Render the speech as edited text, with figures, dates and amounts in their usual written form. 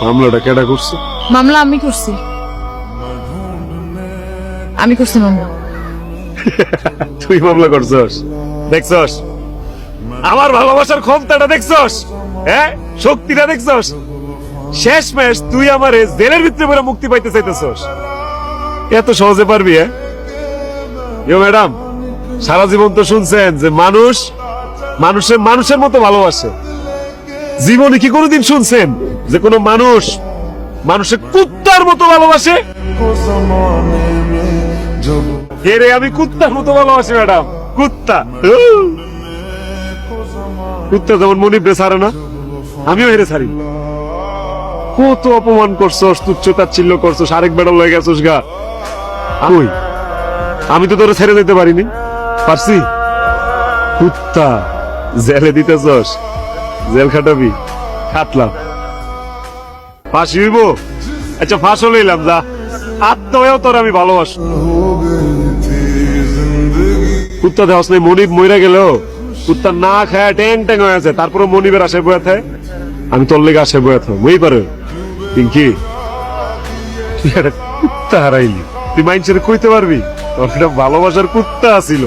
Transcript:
মামলাটা কেডা করছে? মামলা আমি করছি। আমি করছি মামলা। তুই মামলা করছস? দেখছস আমার ভালোবাসার ক্ষমতাটা? দেখছস? হ্যাঁ, শক্তিটা দেখছস? শেষ ম্যাচ তুই আমারে জেলের ভিতরে পড়ে মুক্তি পাইতে চাইতেছস? এত সহজে পারবি? হ্যাঁ ইয়ো ম্যাডাম, সারা জীবন তো শুনছেন যে মানুষ মানুষের মতো ভালোবাসে। জীবনে কি কোনোদিন শুনছেন যে কোনো মানুষ মানুষের কুত্তার মতো ভালোবাসে? হেরে আমি কুত্তার মতো ভালোবাসি ম্যাডাম, কুত্তা। কুত্তা যেমন মনিবরে ছাড়ে না, আমিও হেরে ছাড়ি। কত অপমান করছস, তুচ্ছতাচ্ছিল্য করছস, আরেক বেড়া লয়ে গেছস গা। আমি তো তোরে ছেড়ে দিতে পারিনি, পারছি? কুত্তা, জেলে দিতেছস, জেল খাটাবি, খাটলাম। ফাঁসি হইব? আচ্ছা ফাঁসও লইলাম, যা। আত্মহ্যাও তোর আমি ভালোবাসি। কুত্তা দেহস নাই, মনিব মইরা গেল কুত্তা না খায় ট্যাং ট্যাং হয়ে আছে, তারপরে মনিবের আশায় বয়ে থাকে। আমি তোর লেগে আশায় বয়ে থাক, মই পারে পিঙ্কি। তুই একটা কুত্তা হারাইলি, তুই মাইন্ডসেট কইতে পারবি তোর একটা ভালোবাসার কুত্তা আছিল?